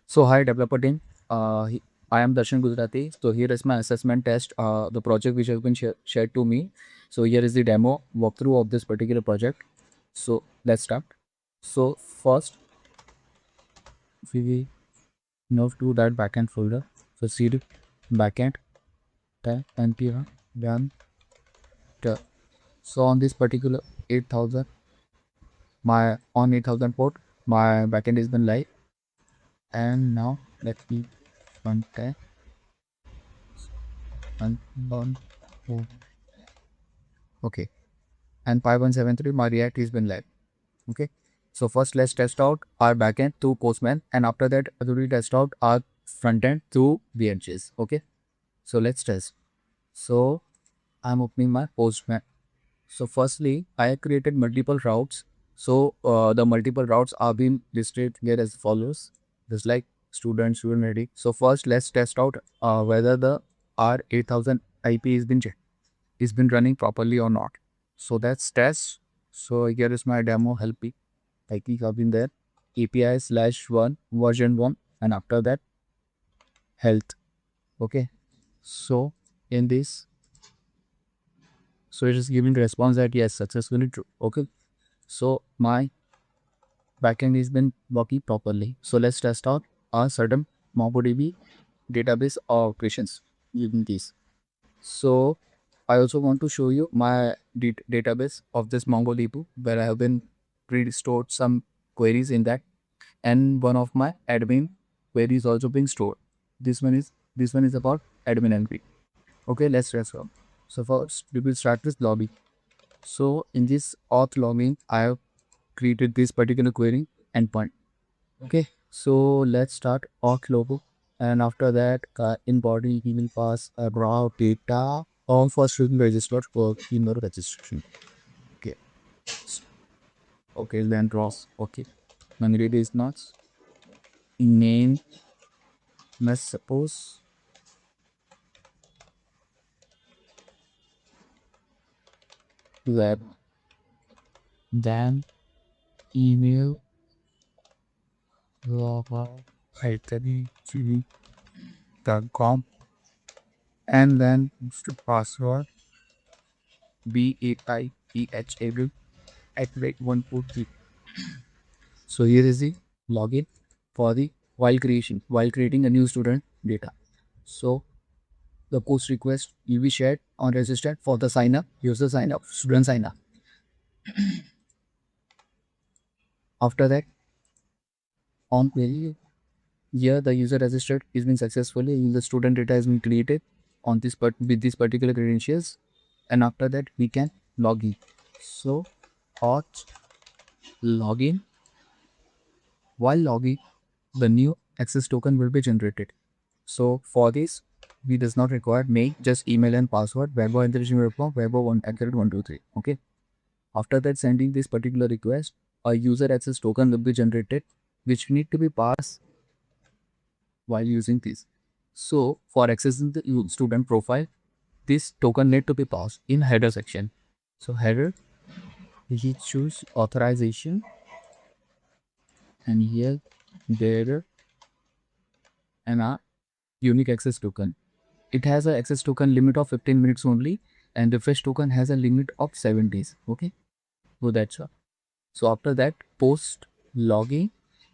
So hi developer team, I am Darshan Gujarati. So here is my assessment test, the project which has been shared to me. So here is the demo walkthrough of this particular project. So let's start. So first we move to that backend folder. So cd backend tab npm done. So on this particular 8000, my on 8000 port, my backend has been live. And now let me run tab and on. Okay, and 5173 my React has been live. Okay, so first let's test out our backend through Postman, and after that we test out our front end through VNGs. Okay, so let's test. So I'm opening my Postman. So firstly, I have created multiple routes. So the multiple routes are being listed here as follows, just like student ready. So first let's test out whether the R8000 IP is been running properly or not. So that's test. So here is my demo help me. I click up in there API/1 version 1, and after that health. Okay. So in this, so it is giving the response that yes, successfully true. Okay. So my backend has been working properly. So let's test out our certain MongoDB database operations using this. So I also want to show you my database of this MongoDB, where I have been pre-stored some queries in that, and one of my admin queries also being stored. This one is about admin entry. Okay, let's test out. So first we will start with lobby. So in this auth login, I have created this particular query endpoint. Okay, so let's start auth logo, and after that in body he will pass a raw data on first we will register for email registration. Okay, okay, then draws. Okay, memory is not name, let's suppose web, then email log com, and then password BAIPHAB at rate 143. So here is the login for the while creating a new student data. So the post request will be shared on registered for the sign up, user sign up, student sign up. After that, on query, here the user registered is been successfully, the student data has been created on this with this particular credentials, and after that we can log in. So auth login, while logging, the new access token will be generated. So for this, we does not require mail, just email and password, webo1@123. Okay. After that, sending this particular request, a user access token will be generated, which need to be passed while using this. So for accessing the student profile, this token need to be passed in header section. So header, we choose authorization, and here there and a unique access token. It has an access token limit of 15 minutes only, and the fresh token has a limit of 7 days. Okay, so that's all. So after that, post login,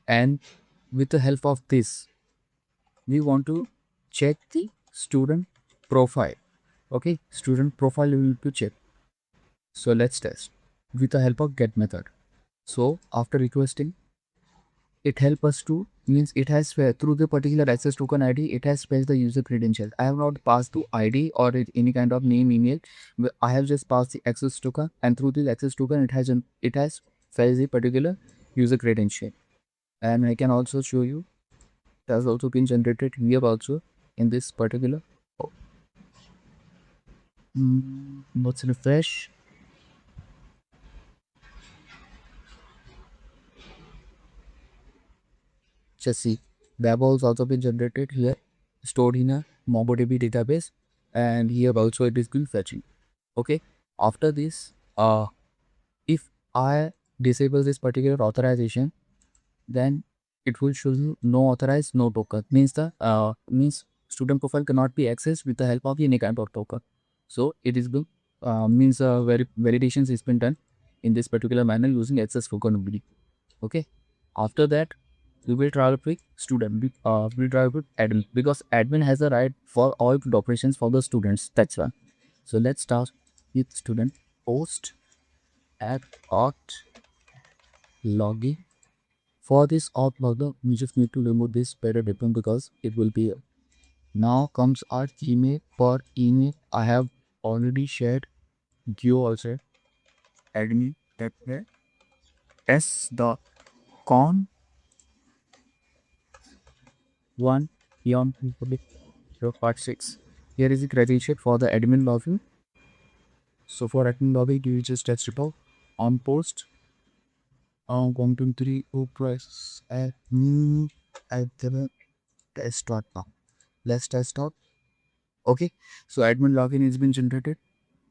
and with the help of this, we want to check the student profile. Okay, student profile we need to check. So let's test with the help of get method. So after requesting, it help us to, means it has through the particular access token ID, it has fetched the user credentials. I have not passed the ID or any kind of name, email. I have just passed the access token, and through the access token it has fetched the particular user credential. And I can also show you it has also been generated here also in this particular. Oh, let's refresh. Just see, web has also been generated here, stored in a MongoDB database, and here also it is been fetching. Okay, after this, if I disable this particular authorization, then it will show you no authorized, no token. Means student profile cannot be accessed with the help of any kind of token. So it is been means validations is been done in this particular manner using access token only. Okay. After that, we will try with student. We'll try with admin because admin has the right for all the operations for the students. That's why. So let's start with student post at auth login. For this auth login, we just need to remove this paradigm because it will be now comes our email. For email, I have already shared Geo also admin that s the con one beyond public 0.6. Here is the credential for the admin login. So for admin login, you just test report on post 123 press admin at the test dot now. Let's test out. Okay, so admin login has been generated.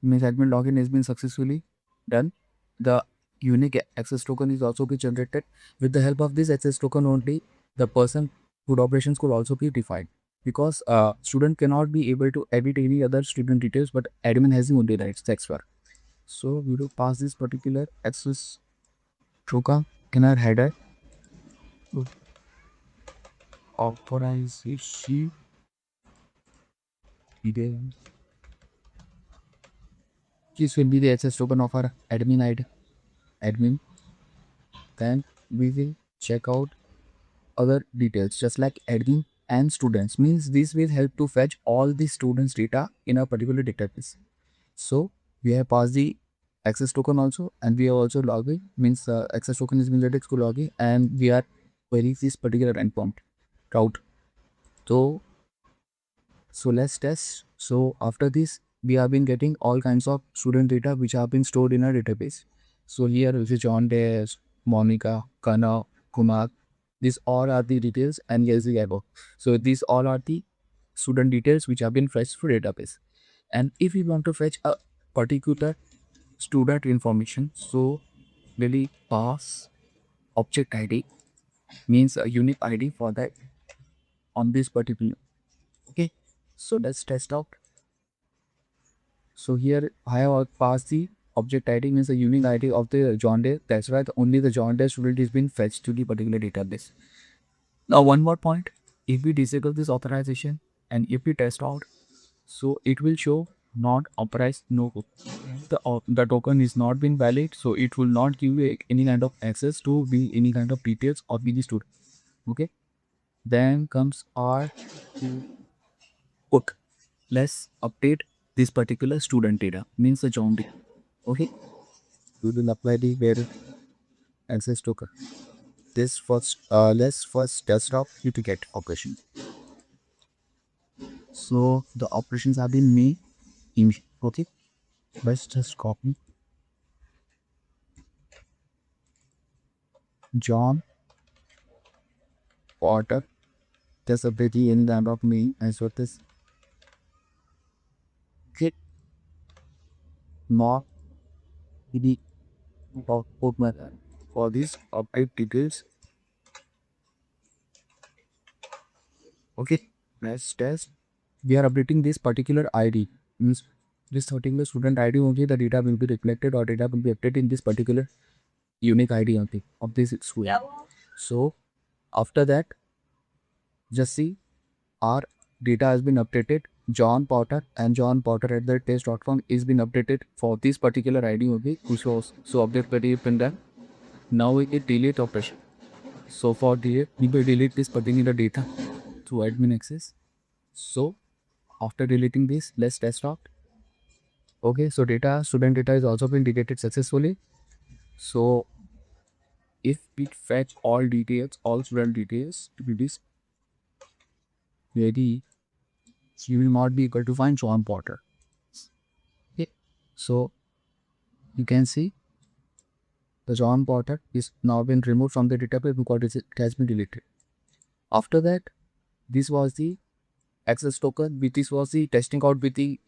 Means admin login has been successfully done. The unique access token is also be generated. With the help of this access token only, the person good operations could also be defined. Because student cannot be able to edit any other student details, but admin has the only rights. That's why. So we will pass this particular access token in our header. Authorization details. This will be the access token of our admin ID. Admin. Then we will check out other details just like admin and students. Means this will help to fetch all the students data in a particular database. So we have passed the access token also, and we have also login. Means access token is related to login, and we are querying this particular endpoint route. So let's test. So after this, we have been getting all kinds of student data which have been stored in our database. So here is John Dares, Monica, Kana, Kumar. These all are the details, and here's the above. So these all are the student details which have been fetched through database. And if we want to fetch a particular student information, so really pass object ID means a unique ID for that on this particular. Okay, so let's test out. So here I have passed the object ID means the unique ID of the John Day. That's right, only the John Day student is being fetched to the particular database. Now one more point, if we disable this authorization and if we test out, so it will show not authorized no. The token is not been valid, so it will not give you any kind of access to be any kind of details or be the student. Okay. Then comes our hook. Let's update this particular student data means the John Day. Okay. We will apply the where access token. This first let's first test out you to get operation. So the operations have been made in okay. Let's just copy John Potter. There's a pretty in the end of me as well this get more the output method for these update details. Okay, let's test. We are updating this particular ID means this particular student ID only the data will be reflected or data will be updated in this particular unique ID only of this student. So after that, just see our data has been updated. John Potter and John Potter at the test.com is been updated for this particular ID only. So update very been done. Now we get delete operation. So for delete, we will delete this particular data to admin access. So after deleting this, let's test out. Okay, so student data is also been deleted successfully. So if we fetch all details, all student details to be this very, you will not be able to find John Potter. Okay, so you can see the John Potter is now been removed from the database because it has been deleted. After that, this was the access token. This was the testing out with the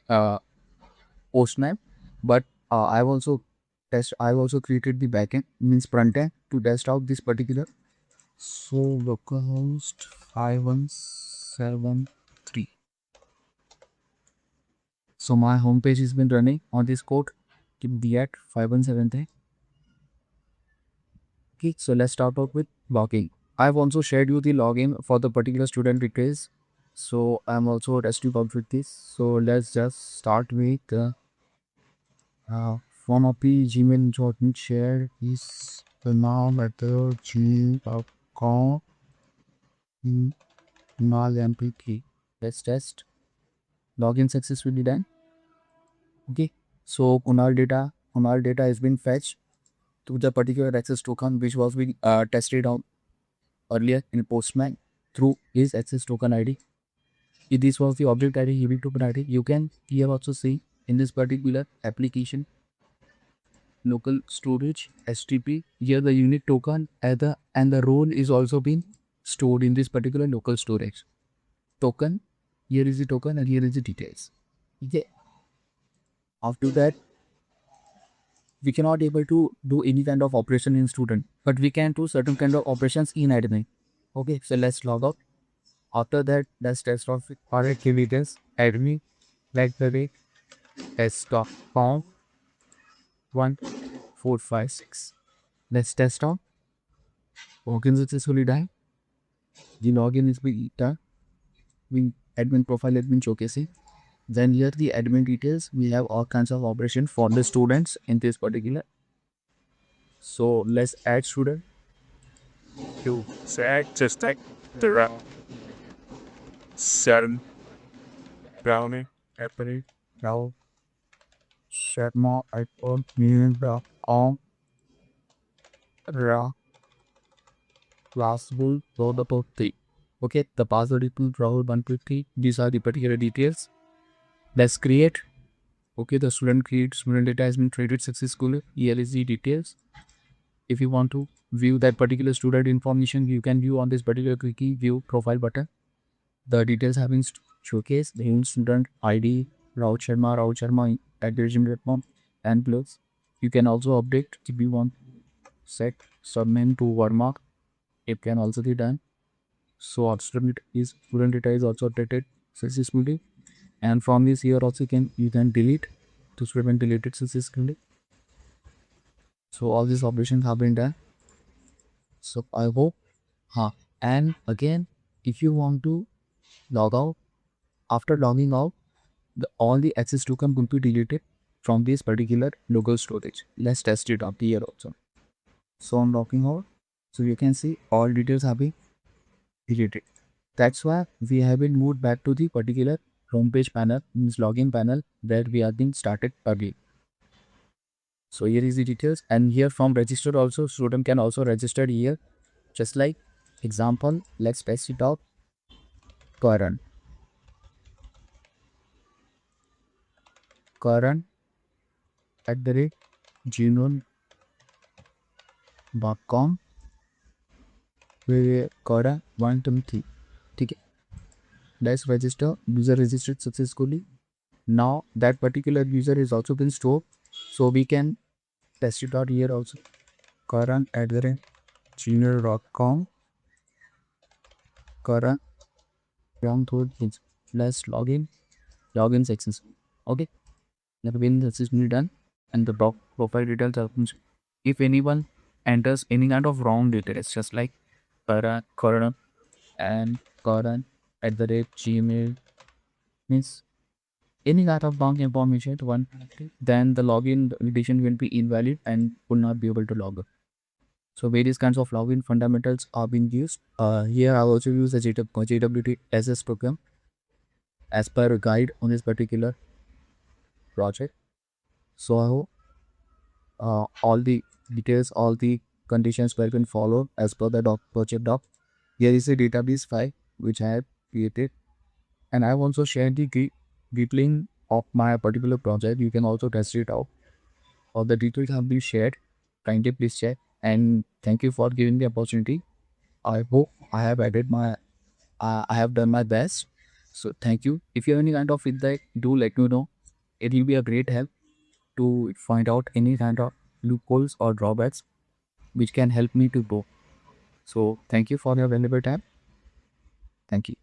Postman, but I've also created the backend means front end to test out this particular So localhost 5173. So my homepage has been running on this code DAT 5173. Okay, so let's start out with login. I've also shared you the login for the particular student details. So I'm also resting out with this. So let's just start with one of the Gmail important share is the now at the gmail.com MPK. Let's test. Login successfully done. Okay. So Kunal data has been fetched to the particular access token which was being tested out earlier in Postman through his access token ID. If this was the object ID, unique token ID. You can here also see in this particular application local storage STP. Here the unique token and the role is also being stored in this particular local storage token. Here is the token and here is the details. Okay. After that, we cannot able to do any kind of operation in student, but we can do certain kind of operations in admin. Okay, so let's log out. After that, let's test out with our activities admin like the way test.com 1456. Let's test out. Login successfully done. The login is being done. We admin profile admin showcasing. Then here the admin details. We have all kinds of operation for the students in this particular. So let's add student. You say just like the round seven brownie Apple now set more iPhone meaning the on raw classable loadable thing. Okay, the password equal Rahul 150. These are the particular details. Let's create. Okay, the student data has been created successfully. Here is the details. If you want to view that particular student information, you can view on this particular quickie view profile button. The details have been showcased. The student ID, Rahul Sharma at gmail.com and plus. You can also update if you want set subname to Verma. It can also be done. So our student data is also updated successfully. And from this here also you can delete to student deleted successfully. So all these operations have been done. So I hope and again if you want to log out, after logging out, all the access token will be deleted from this particular local storage. Let's test it up here also. So I'm logging out. So you can see all details have been deleted. That's why we have been moved back to the particular homepage panel, means login panel where we have been started again. So here is the details, and here from register also student can also register here, just like example. Let's paste it out. Current @gmail.com current 123. ठीक है. Let's register. User registered successfully. Now that particular user is also been stored, so we can test it out here also. Current@gmail.com current wrong to it. Let's login success. Okay, login successfully done, and the profile details are finished. If anyone enters any kind of wrong details, just like current and current@gmail means any kind of wrong information to one, then the login edition will be invalid and will not be able to log in. So various kinds of login fundamentals are being used. Here I also use the JWT SS program as per a guide on this particular project. So I hope all the details, all the conditions were been followed as per the project doc. Here is a database file which I have created, and I have also shared the git link of my particular project. You can also test it out. All the details have been shared. Kindly please check, and thank you for giving the opportunity. I hope I have added my I have done my best. So thank you. If you have any kind of feedback, do let me know. It will be a great help to find out any kind of loopholes or drawbacks which can help me to grow. So thank you for your valuable time. Thank you.